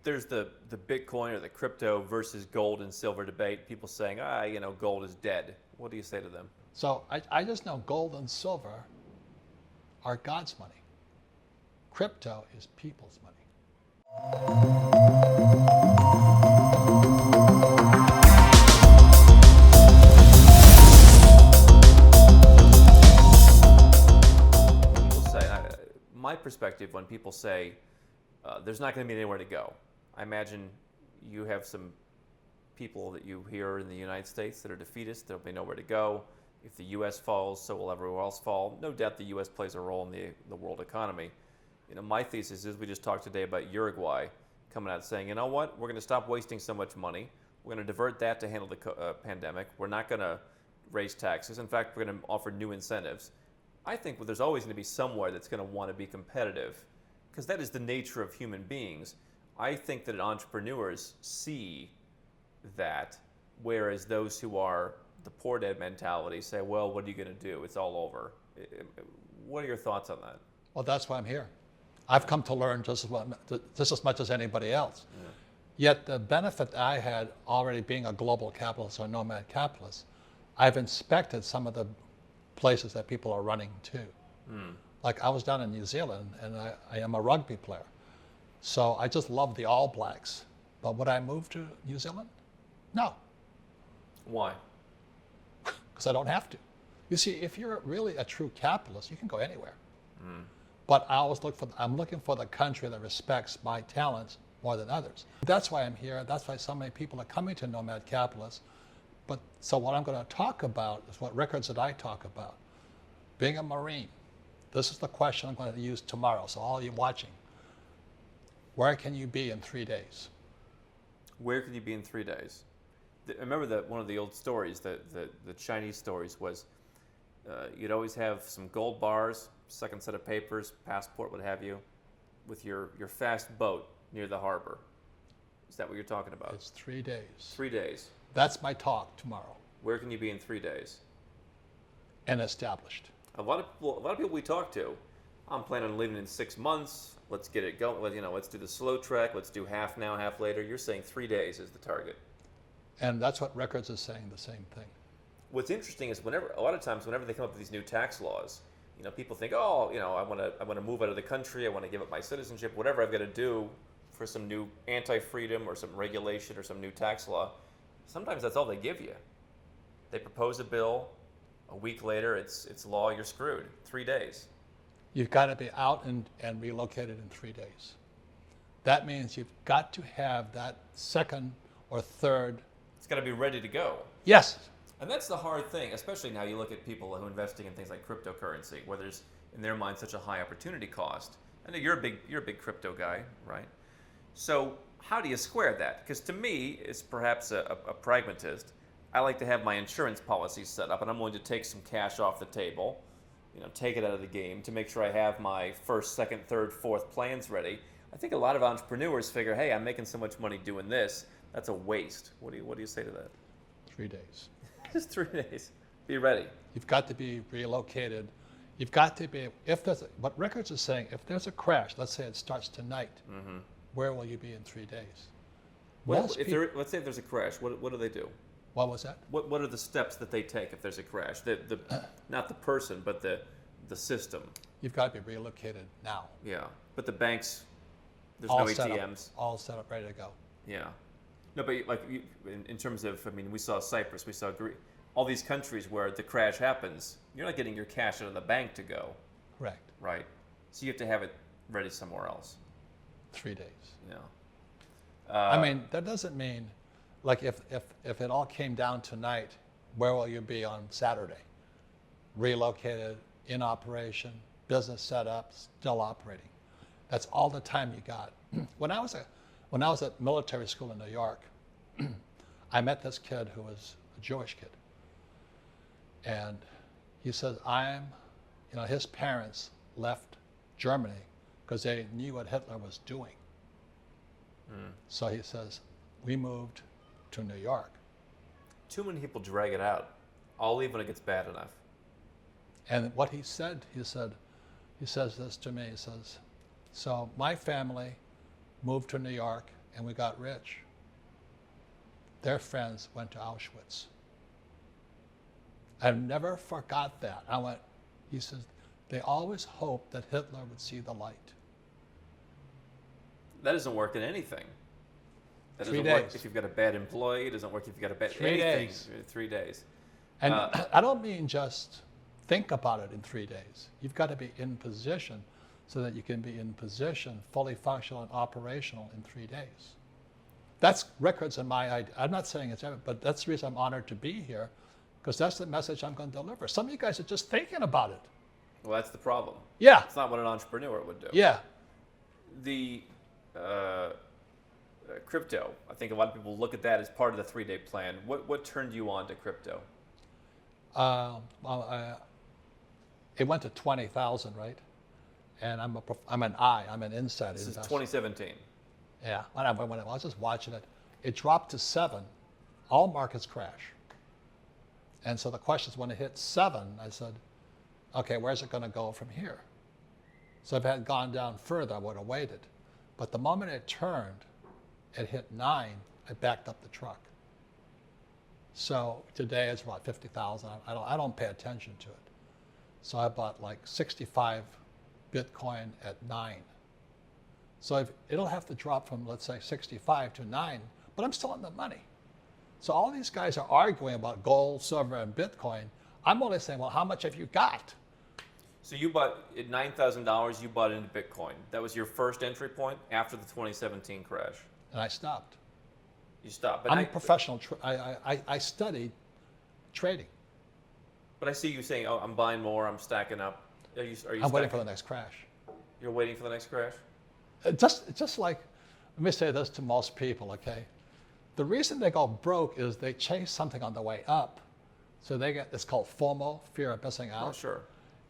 there's the Bitcoin or the crypto versus gold and silver debate. People saying, gold is dead. What do you say to them? So I just know gold and silver are God's money. Crypto is people's money. People say, my perspective, when people say there's not going to be anywhere to go, I imagine you have some people that you hear in the United States that are defeatist. There'll be nowhere to go. If the U.S. falls, so will everywhere else fall. No doubt the U.S. plays a role in the world economy. My thesis is we just talked today about Uruguay coming out saying, you know what, we're going to stop wasting so much money. We're going to divert that to handle the pandemic. We're not going to raise taxes. In fact, we're going to offer new incentives. I think there's always going to be somewhere that's going to want to be competitive, because that is the nature of human beings. I think that entrepreneurs see that, whereas those who are the poor dad mentality say, well, what are you going to do? It's all over. What are your thoughts on that? Well, that's why I'm here. I've come to learn just as much as anybody else. Yeah. Yet the benefit I had already being a global capitalist or nomad capitalist, I've inspected some of the places that people are running to. Like I was down in New Zealand and I am a rugby player. So I just love the All Blacks. But would I move to New Zealand? No. Why? Because I don't have to. You see, if you're really a true capitalist, you can go anywhere. But I'm looking for the country that respects my talents more than others. That's why I'm here. That's why so many people are coming to Nomad Capitalist. But so what I'm going to talk about is what records that I talk about. Being a Marine. This is the question I'm going to use tomorrow. So all you watching, where can you be in 3 days? Where can you be in 3 days? I remember that one of the old stories, the Chinese stories, was you'd always have some gold bars, second set of papers, passport, what have you, with your fast boat near the harbor. Is that what you're talking about? It's 3 days. 3 days. That's my talk tomorrow. Where can you be in 3 days? And established. A lot of people we talk to, I'm planning on leaving in 6 months. Let's get it going. Let's do the slow trek. Let's do half now, half later. You're saying 3 days is the target. And that's what records is saying, the same thing. What's interesting is a lot of times whenever they come up with these new tax laws, people think, I want to move out of the country. I want to give up my citizenship. Whatever I've got to do for some new anti-freedom or some regulation or some new tax law. Sometimes that's all they give you. They propose a bill. A week later, it's law. You're screwed. 3 days. You've got to be out and relocated in 3 days. That means you've got to have that second or third. It's got to be ready to go. Yes. And that's the hard thing, especially now you look at people who are investing in things like cryptocurrency, where there's, in their mind, such a high opportunity cost. I know you're a big crypto guy, right? So how do you square that? Because to me, as perhaps a pragmatist, I like to have my insurance policy set up, and I'm willing to take some cash off the table, take it out of the game to make sure I have my first, second, third, fourth plans ready. I think a lot of entrepreneurs figure, hey, I'm making so much money doing this, that's a waste. What do you say to that? 3 days. Just 3 days. Be ready. You've got to be relocated. You've got to be, what records are saying, if there's a crash, let's say it starts tonight, where will you be in 3 days? Well, let's say if there's a crash, what do they do? What was that? What are the steps that they take if there's a crash? Not the person, but the system. You've got to be relocated now. Yeah, but the banks, there's all no ATMs. All set up, ready to go. Yeah. No, but in terms of, we saw Cyprus, we saw Greece, all these countries where the crash happens, you're not getting your cash out of the bank to go. Correct. Right. So you have to have it ready somewhere else. 3 days. Yeah. That doesn't mean, like if it all came down tonight, where will you be on Saturday? Relocated, in operation, business set up, still operating. That's all the time you got. When I was at military school in New York, I met this kid who was a Jewish kid. And he says, his parents left Germany because they knew what Hitler was doing. So he says, we moved to New York. Too many people drag it out. I'll leave when it gets bad enough. And what he says this to me, he says, so my family moved to New York and we got rich, their friends went to Auschwitz. I've never forgot that. He says, they always hoped that Hitler would see the light. That doesn't work in anything. That 3 doesn't work days. if you've got a bad employee. It doesn't work if you've got a bad 3 anything. days. 3 days. And I don't mean just think about it in 3 days. You've got to be in position so that you can be in position, fully functional and operational in 3 days. That's records in my idea. I'm not saying it's ever, but that's the reason I'm honored to be here, because that's the message I'm going to deliver. Some of you guys are just thinking about it. Well, that's the problem. Yeah. It's not what an entrepreneur would do. Yeah. The crypto, I think a lot of people look at that as part of the 3-day plan. What turned you on to crypto? It went to 20,000, right? And I'm an inside This investor. is 2017. Yeah, when I was just watching it, it dropped to 7. All markets crash. And so the question is, when it hit 7, I said, okay, where's it going to go from here? So if it had gone down further, I would have waited. But the moment it turned, it hit 9, I backed up the truck. So today it's about 50,000. I don't pay attention to it. So I bought like 65 Bitcoin at 9. So it'll have to drop from, let's say, 65 to 9, but I'm still in the money. So all these guys are arguing about gold, silver, and Bitcoin. I'm only saying, well, how much have you got? So you bought at $9,000. You bought into Bitcoin. That was your first entry point after the 2017 crash. And I stopped. You stopped. But I'm a professional. I studied trading. But I see you saying, "Oh, I'm buying more. I'm stacking up." Are you I'm waiting for the next crash. You're waiting for the next crash. Just like, let me say this to most people, okay? The reason they go broke is they chase something on the way up. So it's called FOMO, fear of missing out. Oh, sure.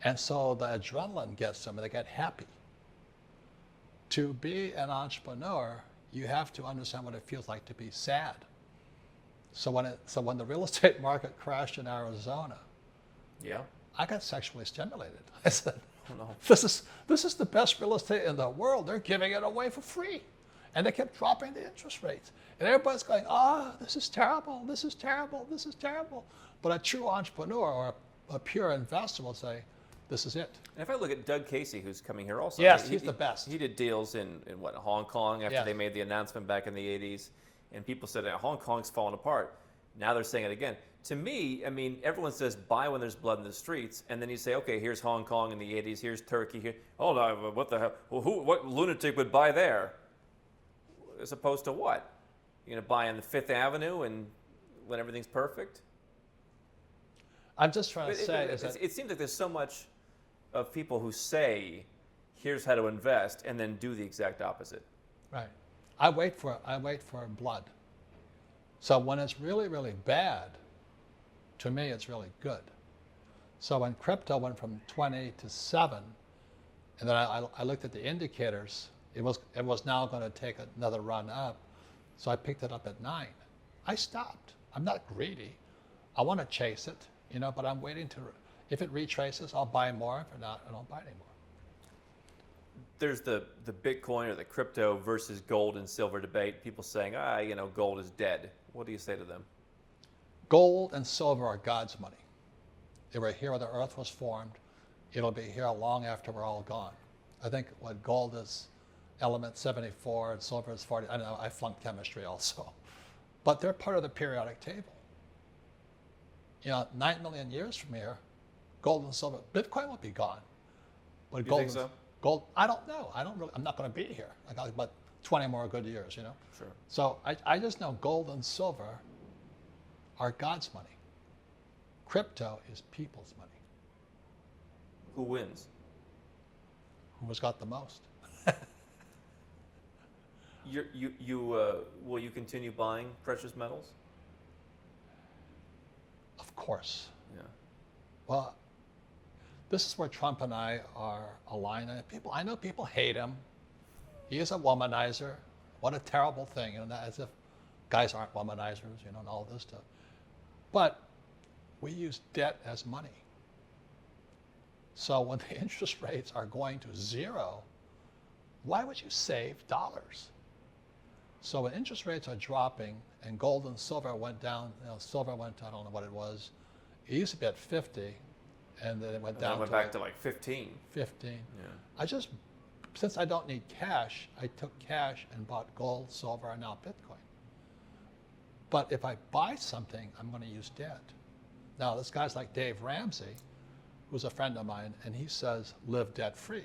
And so the adrenaline gets them and they get happy. To be an entrepreneur, you have to understand what it feels like to be sad. So when the real estate market crashed in Arizona, Yeah. I got sexually stimulated. I said, Oh, no. this is the best real estate in the world. They're giving it away for free. And they kept dropping the interest rates. And everybody's going, this is terrible, this is terrible, this is terrible. But a true entrepreneur or a pure investor will say, this is it. And if I look at Doug Casey, who's coming here also. Yes, he's the best. He did deals in Hong Kong after Yes. they made the announcement back in the 80s. And people said, Hong Kong's falling apart. Now they're saying it again. To me, I mean, everyone says buy when there's blood in the streets. And then you say, okay, here's Hong Kong in the 80s. Here's Turkey here. Oh, no, what the hell? Well, what lunatic would buy there? As opposed to what? You're going to buy on the Fifth Avenue and when everything's perfect? I'm just trying to say it seems like there's so much of people who say, here's how to invest, and then do the exact opposite. right. I wait for blood. So when it's really, really bad, to me, it's really good. So when crypto went from 20 to 7, and then I looked at the indicators, it was now going to take another run up. So I picked it up at 9. I stopped. I'm not greedy. I want to chase it, but I'm waiting if it retraces, I'll buy more. If not, I don't buy anymore. There's the Bitcoin or the crypto versus gold and silver debate. People saying, gold is dead. What do you say to them? Gold and silver are God's money. They were here when the earth was formed. It'll be here long after we're all gone. I think what gold is element 74 and silver is 40. I know I flunked chemistry also. But they're part of the periodic table. 9 million years from here, gold and silver, Bitcoin will be gone. But You gold think so? Gold, I don't know. I'm not going to be here. I got about 20 more good years, Sure. So I just know gold and silver are God's money. Crypto is people's money. Who wins? Who has got the most? Will you continue buying precious metals? Of course. Yeah. Well, this is where Trump and I are aligned. I know people hate him. He is a womanizer. What a terrible thing, as if guys aren't womanizers, and all this stuff. But we use debt as money. So when the interest rates are going to 0, why would you save dollars? So when interest rates are dropping and gold and silver went down, silver went to, I don't know what it was. It used to be at 50, and then it went down went to back to like 15. 15. Yeah. Since I don't need cash, I took cash and bought gold, silver, and now Bitcoin. But if I buy something, I'm going to use debt. Now, this guy's like Dave Ramsey, who's a friend of mine, and he says, live debt-free.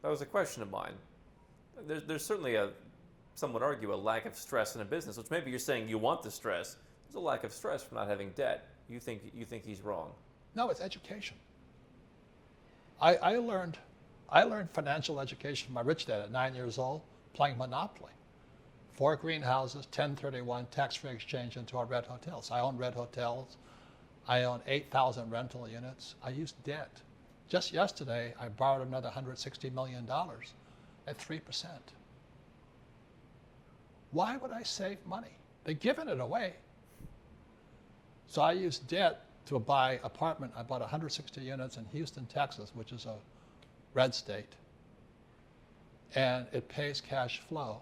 That was a question of mine. There's certainly some would argue, a lack of stress in a business, which maybe you're saying you want the stress. There's a lack of stress from not having debt. You think he's wrong. No, it's education. I learned financial education from my rich dad at 9 years old, playing Monopoly. 4 greenhouses, 1031, tax-free exchange into our red hotels. I own red hotels. I own 8,000 rental units. I use debt. Just yesterday, I borrowed another $160 million at 3%. Why would I save money? They're giving it away. So I use debt to buy apartment. I bought 160 units in Houston, Texas, which is a red state. And it pays cash flow.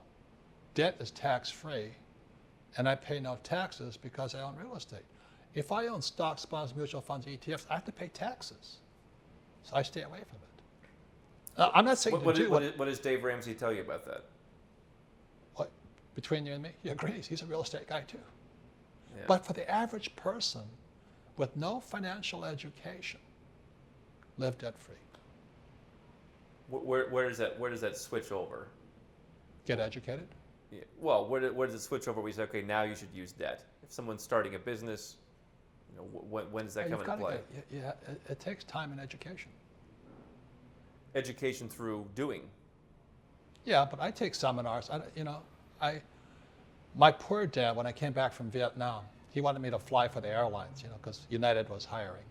Debt is tax-free, and I pay no taxes because I own real estate. If I own stocks, bonds, mutual funds, ETFs, I have to pay taxes. So I stay away from it. Now, I'm not saying What does Dave Ramsey tell you about that? What, between you and me, he agrees. He's a real estate guy too. Yeah. But for the average person with no financial education, live debt-free. Where does that switch over? Get educated. Yeah. Well, where does it switch over? We say, okay, now you should use debt. If someone's starting a business, when does that come into play? It takes time and education. Education through doing. Yeah, but I take seminars. My poor dad, when I came back from Vietnam, he wanted me to fly for the airlines, because United was hiring.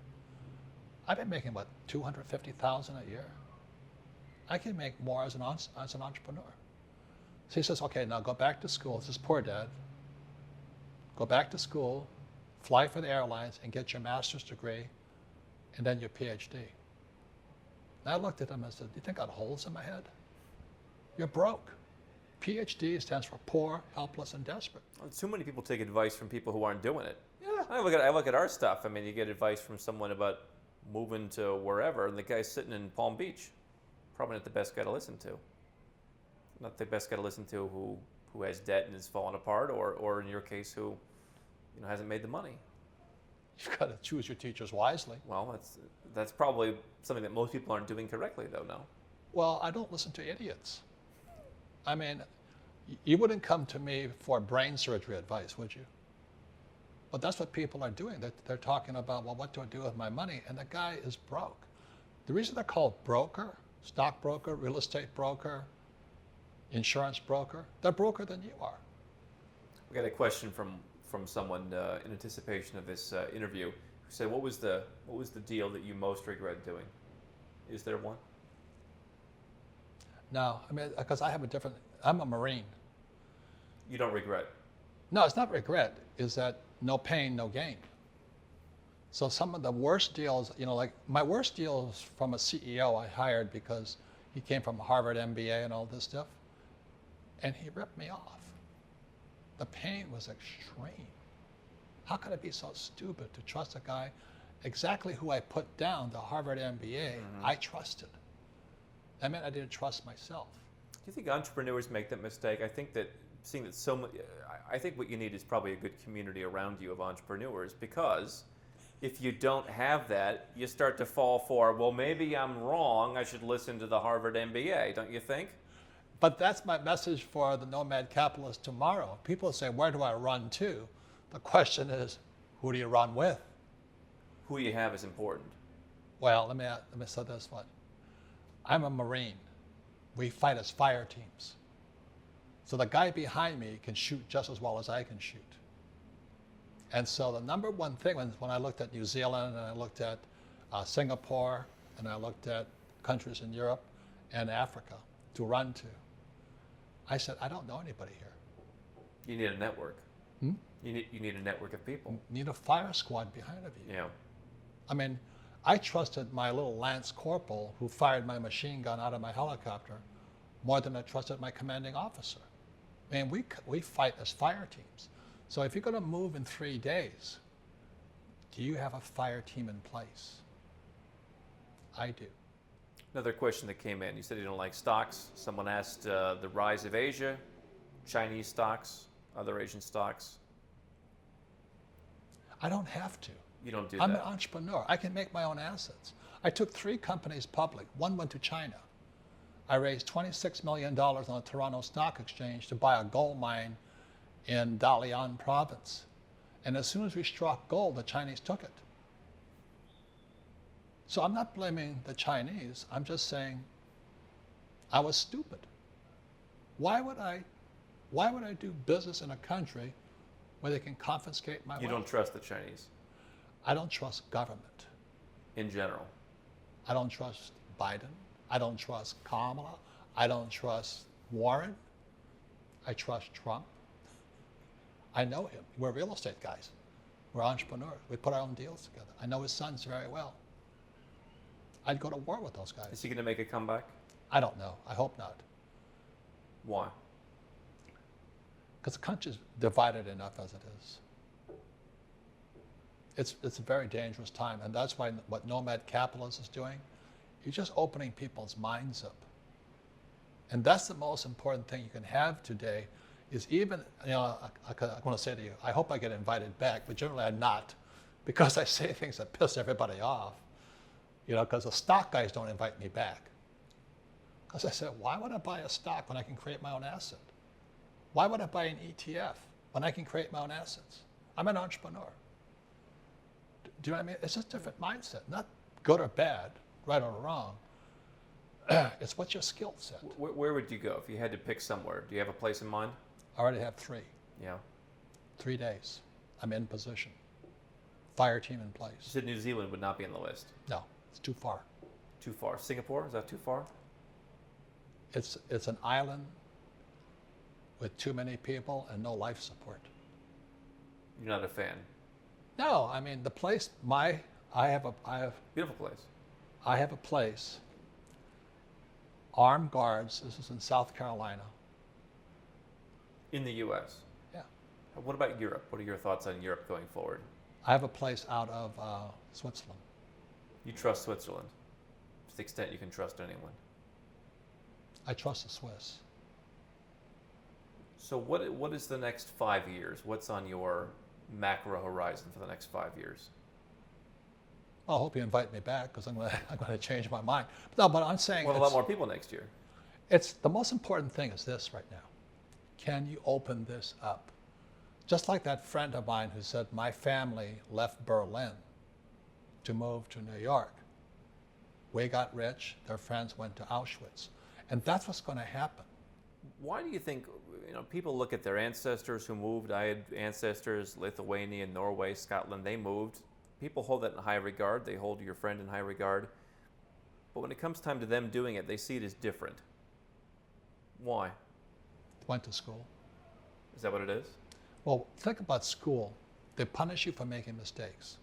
I've been making, $250,000 a year. I can make more as an entrepreneur. So he says, okay, now go back to school. This is poor dad. Go back to school, fly for the airlines, and get your master's degree, and then your PhD. And I looked at him and said, do you think I got holes in my head? You're broke. PhD stands for poor, helpless, and desperate. Well, too many people take advice from people who aren't doing it. Yeah. I look at our stuff. I mean, you get advice from someone about moving to wherever, and the guy's sitting in Palm Beach. Probably not the best guy to listen to. Not the best guy to listen to who has debt and is falling apart, or in your case, who hasn't made the money. You've got to choose your teachers wisely. Well, that's probably something that most people aren't doing correctly, though. No. Well, I don't listen to idiots. I mean, you wouldn't come to me for brain surgery advice, would you? But that's what people are doing. They're talking about, well, what do I do with my money? And the guy is broke. The reason they're called broker, stockbroker, real estate broker, insurance broker, they're broker than you are. We got a question from someone in anticipation of this interview who said, what was the deal that you most regret doing? Is there one? No, because I'm a Marine. You don't regret? No, it's not regret. Is that no pain, no gain. So some of the worst deals, like my worst deals from a CEO I hired because he came from Harvard MBA and all this stuff, and he ripped me off. The pain was extreme. How could I be so stupid to trust a guy exactly who I put down, the Harvard MBA, I trusted? That meant I didn't trust myself. Do you think entrepreneurs make that mistake? I think that I think what you need is probably a good community around you of entrepreneurs, because if you don't have that, you start to fall for, well, maybe I'm wrong, I should listen to the Harvard MBA, don't you think? But that's my message for the Nomad Capitalist tomorrow. People say, where do I run to? The question is, who do you run with? Who you have is important. Well, let me say this one. I'm a Marine. We fight as fire teams. So the guy behind me can shoot just as well as I can shoot. And so the number one thing, when I looked at New Zealand, and I looked at Singapore, and I looked at countries in Europe and Africa to run to, I said, I don't know anybody here. You need a network. You need a network of people. You need a fire squad behind of you. Yeah. I trusted my little Lance Corporal who fired my machine gun out of my helicopter more than I trusted my commanding officer. I mean, we fight as fire teams. So if you're going to move in 3 days, do you have a fire team in place? I do. Another question that came in. You said you don't like stocks. Someone asked the rise of Asia, Chinese stocks, other Asian stocks. I don't have to. You don't do I'm that. an entrepreneur. I can make my own assets. I took 3 companies public. One went to China. I raised $26 million on the Toronto Stock Exchange to buy a gold mine in Dalian province. And as soon as we struck gold, the Chinese took it. So I'm not blaming the Chinese. I'm just saying I was stupid. Why would I do business in a country where they can confiscate my wealth? You don't trust the Chinese I don't trust government. in general. I don't trust Biden. I don't trust Kamala. I don't trust Warren. I trust Trump. I know him. We're real estate guys. We're entrepreneurs. We put our own deals together. I know his sons very well. I'd go to war with those guys. Is he going to make a comeback? I don't know. I hope not. Why? Because the country's divided enough as it is. It's a very dangerous time, and that's why what Nomad Capitalist is doing, he's just opening people's minds up. And that's the most important thing you can have today, is even, I want to say to you, I hope I get invited back, but generally I'm not, because I say things that piss everybody off, because the stock guys don't invite me back. Because I said, why would I buy a stock when I can create my own asset? Why would I buy an ETF when I can create my own assets? I'm an entrepreneur. Do you know what I mean? It's just a different mindset, not good or bad, right or wrong. It's what's your skill set. Where would you go if you had to pick somewhere? Do you have a place in mind? I already have 3. Yeah. 3 days. I'm in position. Fire team in You place. said New Zealand would not be on the list. No, it's too far. Too far. Singapore, is that too far? It's an island with too many people and no life support. You're not a fan. No, I mean the place. I have Beautiful place. a place. Armed guards. This is in South Carolina. In the U.S. Yeah. What about Europe? What are your thoughts on Europe going forward? I have a place out of Switzerland. You trust Switzerland to the extent you can trust anyone. I trust the Swiss. So what is the next 5 years? What's on your macro horizon for the next 5 years? Well, I hope you invite me back, because I'm going to change my mind. No, but I'm saying Well, a lot more people next year. it's the most important thing is this right now. Can you open this up? Just like that friend of mine who said, my family left Berlin to move to New York. We got rich, their friends went to Auschwitz. And that's what's going to happen. Why do you think people look at their ancestors who moved? I had ancestors, Lithuania, Norway, Scotland, they moved. People hold that in high regard. They hold your friend in high regard. But when it comes time to them doing it, they see it as different. Why? Went to school. Is that what it is? Well, think about school. They punish you for making mistakes.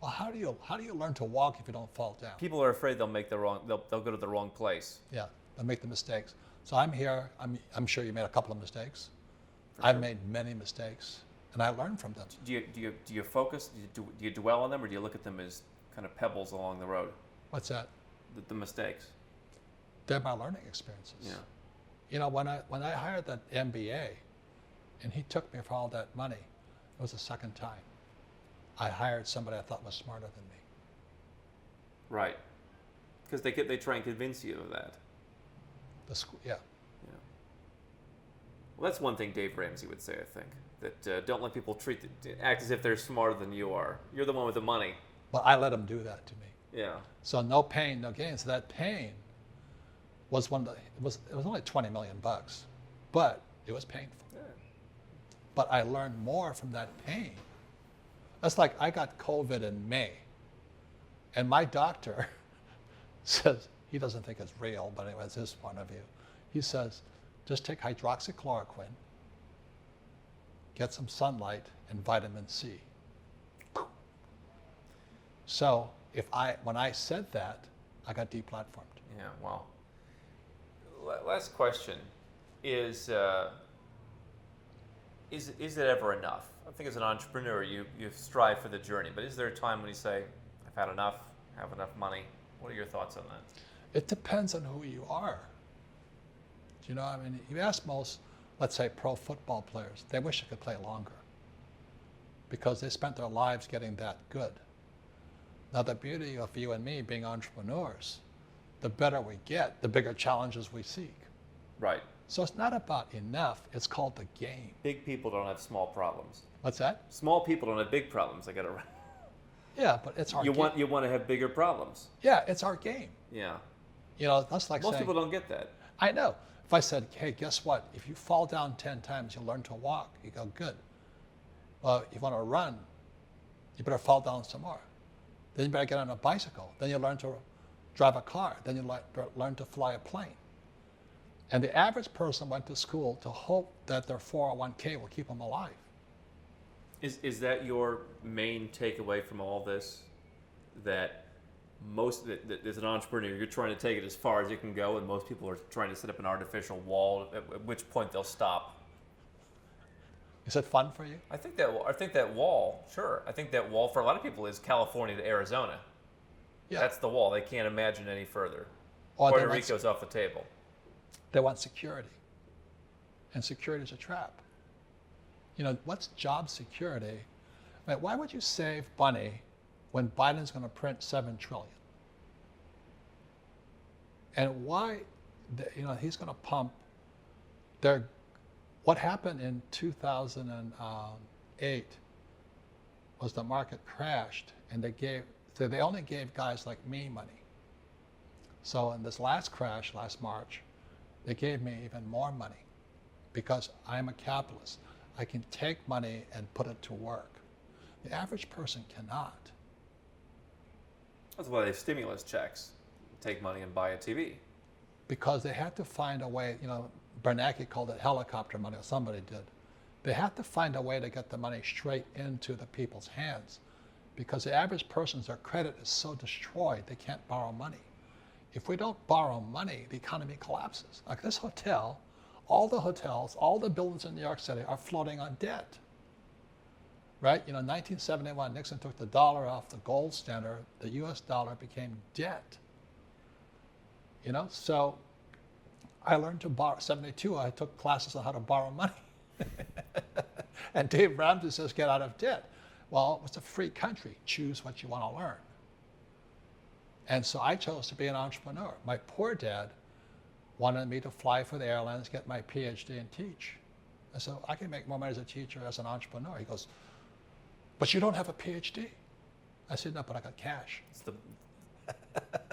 Well, how do you learn to walk if you don't fall down? People are afraid they'll go to the wrong place. Yeah, they'll make the mistakes. So I'm here. I'm sure you made a couple of mistakes. For I've sure. made many mistakes, and I learned from them. Do you focus? Do you dwell on them, or do you look at them as kind of pebbles along the road? What's that? The mistakes. They're my learning experiences. Yeah. When I hired that MBA, and he took me for all that money, it was the second time. I hired somebody I thought was smarter than me. Right. Because they try and convince you of that. The school, yeah. Well, that's one thing Dave Ramsey would say, I think. That don't let people act as if they're smarter than you are. You're the one with the money. Well, I let him do that to me. Yeah. So no pain, no gain. So that pain was it was only $20 million, but it was painful. Yeah. But I learned more from that pain. That's like I got COVID in May, and my doctor says, he doesn't think it's real, but anyway, it's his point of view. He says, just take hydroxychloroquine, get some sunlight, and vitamin C. So when I said that, I got deplatformed. Yeah, well. Last question is, Is it ever enough? I think as an entrepreneur, you strive for the journey, but is there a time when you say, I've had enough, I have enough money? What are your thoughts on that? It depends on who you are. You know, I mean, you ask most, let's say, pro football players, they wish they could play longer because they spent their lives getting that good. Now, the beauty of you and me being entrepreneurs, the better we get, the bigger challenges we seek. Right. So it's not about enough, it's called the game. Big people don't have small problems. What's that? Small people don't have big problems. I got to. Yeah, but it's our game. You want to have bigger problems. Yeah, it's our game. Yeah. You know, that's like Most saying, people don't get that. I know. If I said, hey, guess what? If you fall down 10 times, you'll learn to walk. You go, good. Well, if you want to run, you better fall down some more. Then you better get on a bicycle. Then you learn to drive a car. Then you learn to fly a plane. And the average person went to school to hope that their 401k will keep them alive. Is that your main takeaway from all this? That as an entrepreneur, you're trying to take it as far as you can go, and most people are trying to set up an artificial wall, at which point they'll stop. Is it fun for you? I think that wall, sure. I think that wall for a lot of people is California to Arizona. Yeah. That's the wall. They can't imagine any further. Or Puerto Rico's off the table. They want security. And security is a trap. You know, what's job security? I mean, why would you save money when Biden's going to print $7 trillion? And why, you know, he's going to pump what happened in 2008 was the market crashed, and they only gave guys like me money. So in this last crash, last March, they gave me even more money because I'm a capitalist. I can take money and put it to work. The average person cannot. That's why they have stimulus checks. Take money and buy a TV. Because they had to find a way, you know, Bernanke called it helicopter money, or somebody did. They had to find a way to get the money straight into the people's hands because the average person's, their credit is so destroyed, they can't borrow money. If we don't borrow money, the economy collapses. Like this hotel, all the hotels, all the buildings in New York City are floating on debt. Right? You know, in 1971, Nixon took the dollar off the gold standard, the US dollar became debt. You know, so I learned to borrow, 72, I took classes on how to borrow money. And Dave Ramsey says, get out of debt. Well, it's a free country. Choose what you want to learn. And so I chose to be an entrepreneur. My poor dad wanted me to fly for the airlines, get my PhD and teach. I said, I can make more money as a teacher as an entrepreneur. He goes, but you don't have a PhD. I said, no, but I got cash. It's the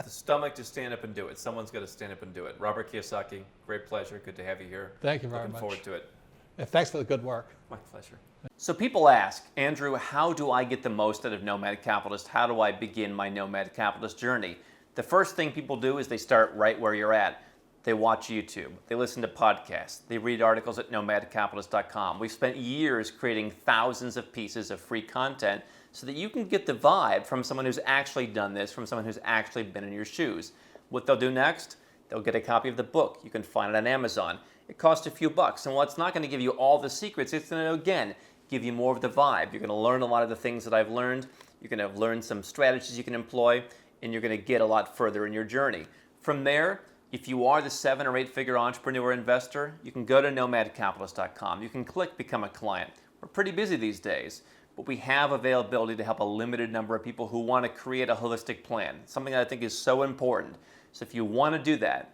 stomach to stand up and do it. Someone's got to stand up and do it. Rober Kiyosaki, great pleasure. Good to have you here. Thank you very much. Looking forward to it. And thanks for the good work. My pleasure. So people ask, Andrew, how do I get the most out of Nomad Capitalist? How do I begin my Nomad Capitalist journey? The first thing people do is they start right where you're at. They watch YouTube, they listen to podcasts, they read articles at nomadcapitalist.com. We've spent years creating thousands of pieces of free content so that you can get the vibe from someone who's actually done this, from someone who's actually been in your shoes. What they'll do next, they'll get a copy of the book. You can find it on Amazon. It costs a few bucks, and while it's not going to give you all the secrets, it's going to, again, give you more of the vibe. You're going to learn a lot of the things that I've learned. You're going to learn some strategies you can employ, and you're going to get a lot further in your journey. From there, if you are the 7 or 8 figure entrepreneur investor, you can go to nomadcapitalist.com. You can click Become a Client. We're pretty busy these days, but we have availability to help a limited number of people who want to create a holistic plan, something that I think is so important. So if you want to do that,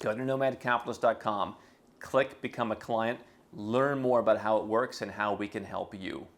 go to nomadcapitalist.com, click Become a Client, learn more about how it works and how we can help you.